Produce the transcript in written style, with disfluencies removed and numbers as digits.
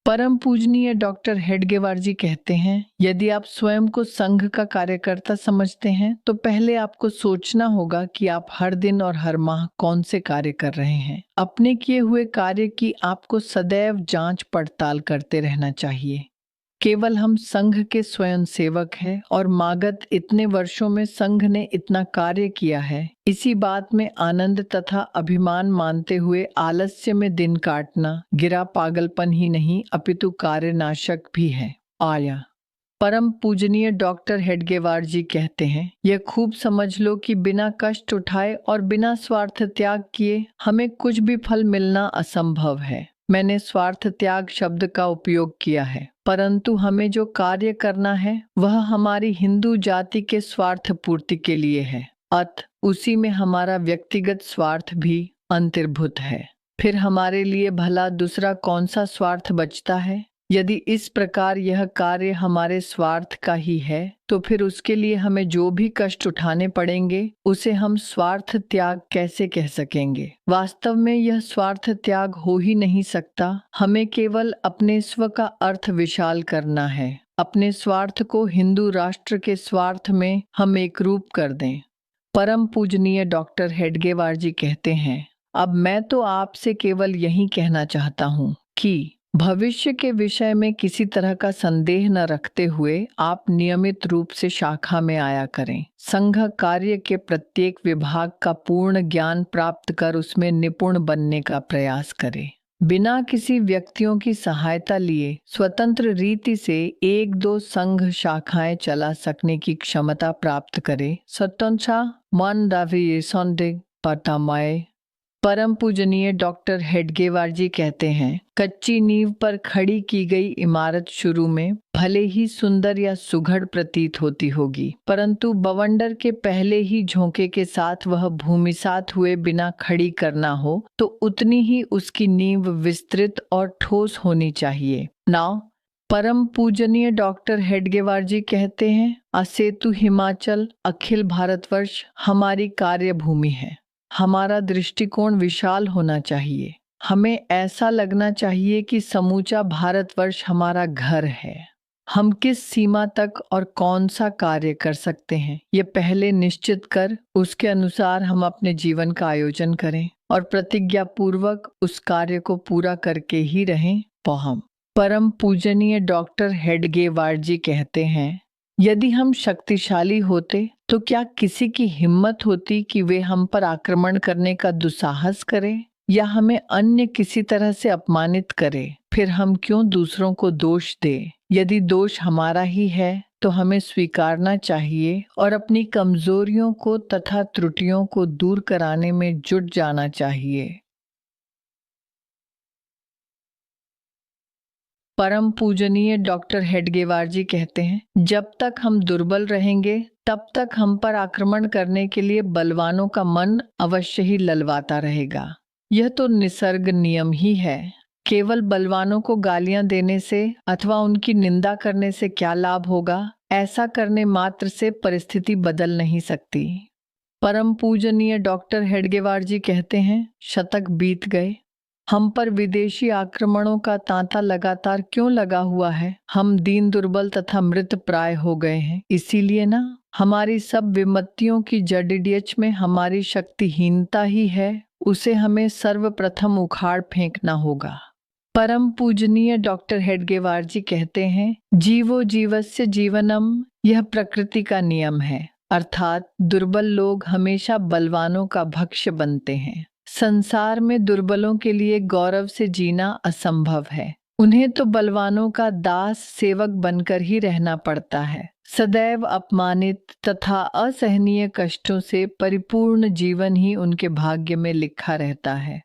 परम पूजनीय डॉक्टर हेडगेवार जी कहते हैं, यदि आप स्वयं को संघ का कार्यकर्ता समझते हैं तो पहले आपको सोचना होगा कि आप हर दिन और हर माह कौन से कार्य कर रहे हैं। अपने किए हुए कार्य की आपको सदैव जांच पड़ताल करते रहना चाहिए। केवल हम संघ के स्वयं सेवक हैं और मागत इतने वर्षों में संघ ने इतना कार्य किया है, इसी बात में आनंद तथा अभिमान मानते हुए आलस्य में दिन काटना गिरा पागलपन ही नहीं अपितु कार्यनाशक भी है। आया परम पूजनीय डॉक्टर हेडगेवार जी कहते हैं, यह खूब समझ लो कि बिना कष्ट उठाए और बिना स्वार्थ त्याग किए हमें कुछ भी फल मिलना असंभव है। मैंने स्वार्थ त्याग शब्द का उपयोग किया है, परंतु हमें जो कार्य करना है वह हमारी हिंदू जाति के स्वार्थ पूर्ति के लिए है। अत उसी में हमारा व्यक्तिगत स्वार्थ भी अंतर्भूत है। फिर हमारे लिए भला दूसरा कौन सा स्वार्थ बचता है? यदि इस प्रकार यह कार्य हमारे स्वार्थ का ही है तो फिर उसके लिए हमें जो भी कष्ट उठाने पड़ेंगे उसे हम स्वार्थ त्याग कैसे कह सकेंगे? वास्तव में यह स्वार्थ त्याग हो ही नहीं सकता। हमें केवल अपने स्व का अर्थ विशाल करना है। अपने स्वार्थ को हिंदू राष्ट्र के स्वार्थ में हम एक रूप कर दें। परम पूजनीय डॉक्टर हेडगेवार जी कहते हैं, अब मैं तो आपसे केवल यही कहना चाहता हूँ कि भविष्य के विषय में किसी तरह का संदेह न रखते हुए आप नियमित रूप से शाखा में आया करें। संघ कार्य के प्रत्येक विभाग का पूर्ण ज्ञान प्राप्त कर उसमें निपुण बनने का प्रयास करें। बिना किसी व्यक्तियों की सहायता लिए स्वतंत्र रीति से एक दो संघ शाखाएं चला सकने की क्षमता प्राप्त करे। स्वतंत्र मन दावी सौंदिग पटामाए। परम पूजनीय डॉक्टर हेडगेवार जी कहते हैं, कच्ची नींव पर खड़ी की गई इमारत शुरू में भले ही सुंदर या सुघड़ प्रतीत होती होगी, परंतु बवंडर के पहले ही झोंके के साथ वह भूमिसात हुए बिना खड़ी करना हो तो उतनी ही उसकी नींव विस्तृत और ठोस होनी चाहिए। नाउ परम पूजनीय डॉक्टर हेडगेवार जी कहते हैं, असेतु हिमाचल अखिल भारतवर्ष हमारी कार्यभूमि है। हमारा दृष्टिकोण विशाल होना चाहिए। हमें ऐसा लगना चाहिए कि समूचा भारतवर्ष हमारा घर है। हम किस सीमा तक और कौन सा कार्य कर सकते हैं, ये पहले निश्चित कर उसके अनुसार हम अपने जीवन का आयोजन करें और प्रतिज्ञा पूर्वक उस कार्य को पूरा करके ही रहें। पहुम परम पूजनीय डॉक्टर हेडगेवार जी कहते हैं, यदि हम शक्तिशाली होते तो क्या किसी की हिम्मत होती कि वे हम पर आक्रमण करने का दुस्साहस करें या हमें अन्य किसी तरह से अपमानित करें? फिर हम क्यों दूसरों को दोष दें? यदि दोष हमारा ही है तो हमें स्वीकारना चाहिए और अपनी कमजोरियों को तथा त्रुटियों को दूर कराने में जुट जाना चाहिए। परम पूजनीय डॉक्टर हेडगेवार जी कहते हैं, जब तक हम दुर्बल रहेंगे तब तक हम पर आक्रमण करने के लिए बलवानों का मन अवश्य ही ललवाता रहेगा। यह तो निसर्ग नियम ही है। केवल बलवानों को गालियां देने से अथवा उनकी निंदा करने से क्या लाभ होगा? ऐसा करने मात्र से परिस्थिति बदल नहीं सकती। परम पूजनीय डॉक्टर हेडगेवार जी कहते हैं, शतक बीत गए, हम पर विदेशी आक्रमणों का तांता लगातार क्यों लगा हुआ है? हम दीन दुर्बल तथा मृत प्राय हो गए हैं। इसीलिए ना, हमारी सब विमत्तियों की जड़ीडीएच में हमारी शक्तिहीनता ही है। उसे हमें सर्वप्रथम उखाड़ फेंकना होगा। परम पूजनीय डॉक्टर हेडगेवार जी कहते हैं, जीवो जीवस्य जीवनम, यह प्रकृति का नियम है। अर्थात दुर्बल लोग हमेशा बलवानों का भक्ष्य बनते हैं। संसार में दुर्बलों के लिए गौरव से जीना असंभव है। उन्हें तो बलवानों का दास सेवक बनकर ही रहना पड़ता है। सदैव अपमानित तथा असहनीय कष्टों से परिपूर्ण जीवन ही उनके भाग्य में लिखा रहता है।